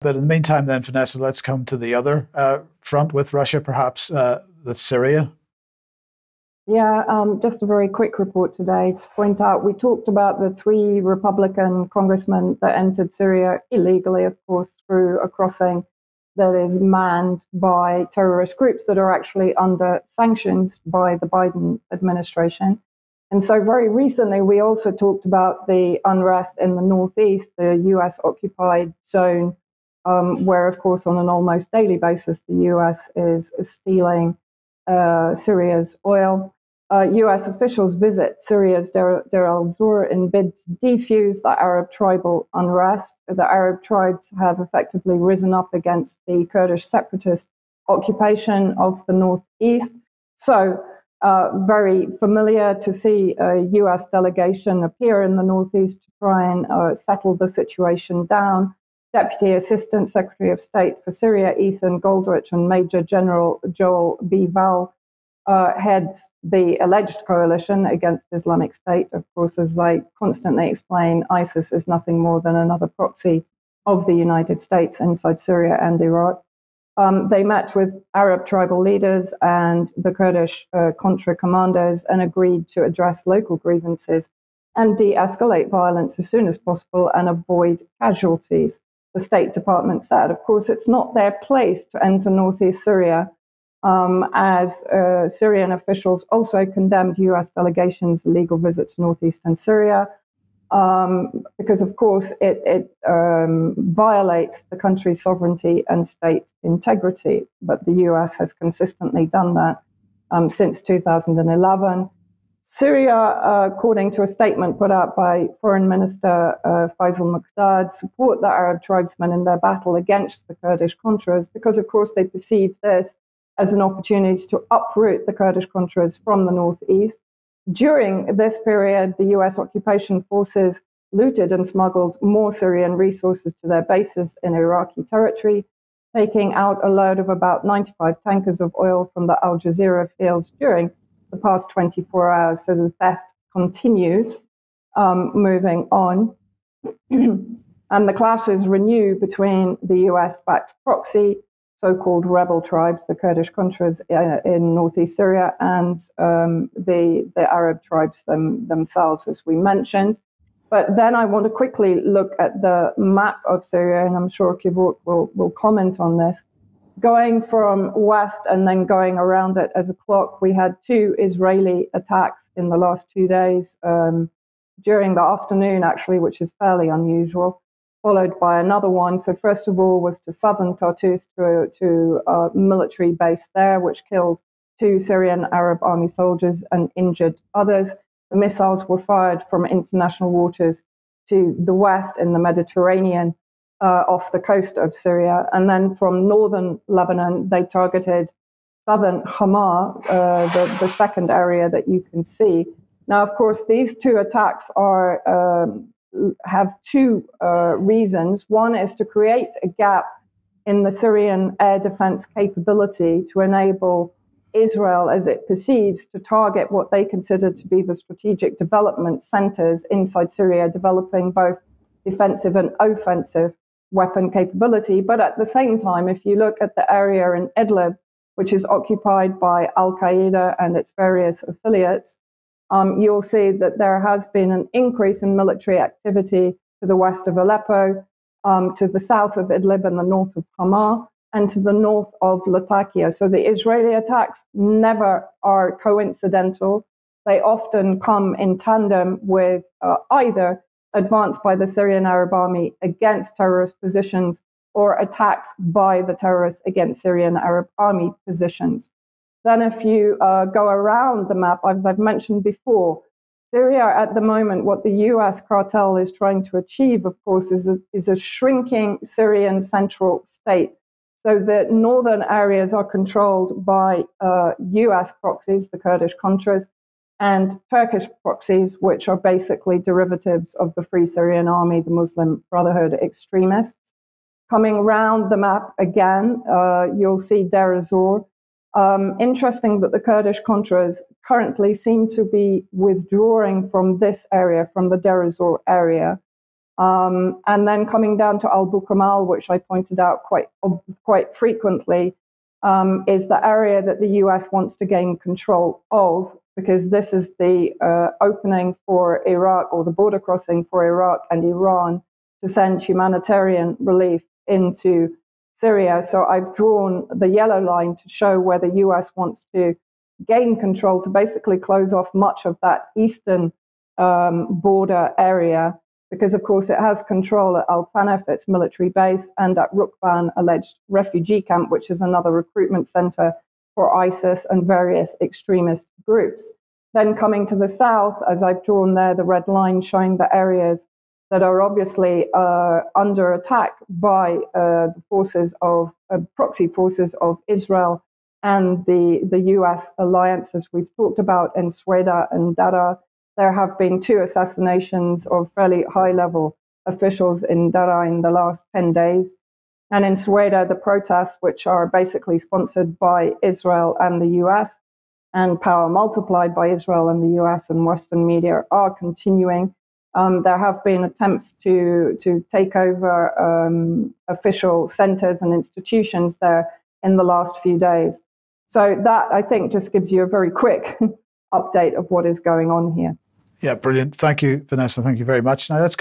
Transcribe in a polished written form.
But in the meantime, then, Vanessa, let's come to the other front with Russia, perhaps that's Syria. Yeah, just a very quick report today to point out, we talked about the 3 Republican congressmen that entered Syria illegally, of course, through a crossing that is manned by terrorist groups that are actually under sanctions by the Biden administration. And so very recently, we also talked about the unrest in the Northeast, the US occupied zone, where, of course, on an almost daily basis, the US is stealing Syria's oil. US officials visit Syria's Deir al-Zur in bid to defuse the Arab tribal unrest. The Arab tribes have effectively risen up against the Kurdish separatist occupation of the Northeast. So, very familiar to see a US delegation appear in the Northeast to try and settle the situation down. Deputy Assistant Secretary of State for Syria, Ethan Goldrich, and Major General Joel B. Val heads the alleged coalition against Islamic State. Of course, as I constantly explain, ISIS is nothing more than another proxy of the United States inside Syria and Iraq. They met with Arab tribal leaders and the Kurdish Contra commanders and agreed to address local grievances and de-escalate violence as soon as possible and avoid casualties, the State Department said. Of course, it's not their place to enter northeast Syria, as Syrian officials also condemned US delegations' illegal visit to northeastern Syria, because, of course, it violates the country's sovereignty and state integrity. But the US has consistently done that since 2011. Syria, according to a statement put out by Foreign Minister Faisal Muqdad, support the Arab tribesmen in their battle against the Kurdish Contras because, of course, they perceive this as an opportunity to uproot the Kurdish Contras from the northeast. During this period, the US occupation forces looted and smuggled more Syrian resources to their bases in Iraqi territory, taking out a load of about 95 tankers of oil from the Al Jazeera fields during the past 24 hours. So the theft continues, moving on. And the clashes renew between the US-backed proxy, so-called rebel tribes, the Kurdish Contras in northeast Syria, and the Arab tribes themselves, as we mentioned. But then I want to quickly look at the map of Syria, and I'm sure Kivort will comment on this. Going from west and then going around it as a clock, we had 2 Israeli attacks in the last 2 days, during the afternoon, actually, which is fairly unusual, followed by another one. So first of all was to southern Tartus, to a military base there, which killed 2 Syrian Arab army soldiers and injured others. The missiles were fired from international waters to the west in the Mediterranean, off the coast of Syria. And then from northern Lebanon, they targeted southern Hama, the second area that you can see. Now, of course, these 2 attacks have 2 reasons. One is to create a gap in the Syrian air defense capability to enable Israel, as it perceives, to target what they consider to be the strategic development centers inside Syria, developing both defensive and offensive weapon capability. But at the same time, if you look at the area in Idlib, which is occupied by Al-Qaeda and its various affiliates, you'll see that there has been an increase in military activity to the west of Aleppo, to the south of Idlib and the north of Hama, and to the north of Latakia. So the Israeli attacks never are coincidental. They often come in tandem with either advance by the Syrian Arab Army against terrorist positions or attacks by the terrorists against Syrian Arab Army positions. Then if you go around the map, as I've mentioned before, Syria at the moment, what the US cartel is trying to achieve, of course, is a shrinking Syrian central state. So the northern areas are controlled by US proxies, the Kurdish Contras, and Turkish proxies, which are basically derivatives of the Free Syrian Army, the Muslim Brotherhood extremists. Coming around the map again, you'll see Deir al-Zur. Interesting that the Kurdish Contras currently seem to be withdrawing from this area, from the Deir al-Zur area. And then coming down to Al Bukamal, which I pointed out quite frequently, is the area that the US wants to gain control of, because this is the opening for Iraq, or the border crossing for Iraq and Iran, to send humanitarian relief into Syria. So I've drawn the yellow line to show where the US wants to gain control, to basically close off much of that eastern border area, because of course it has control at Al Tanf, its military base, and at Rukban, alleged refugee camp, which is another recruitment center for ISIS and various extremist groups. Then coming to the south, as I've drawn there, the red line showing the areas that are obviously under attack by the forces of proxy forces of Israel and the US alliance, as we've talked about in Sweda and Deir. There have been 2 assassinations of fairly high-level officials in Deir in the last 10 days. And in Sweda, the protests, which are basically sponsored by Israel and the US, and power multiplied by Israel and the US and Western media, are continuing. There have been attempts to take over official centers and institutions there in the last few days. So that, I think, just gives you a very quick update of what is going on here. Yeah, brilliant. Thank you, Vanessa. Thank you very much. Now let's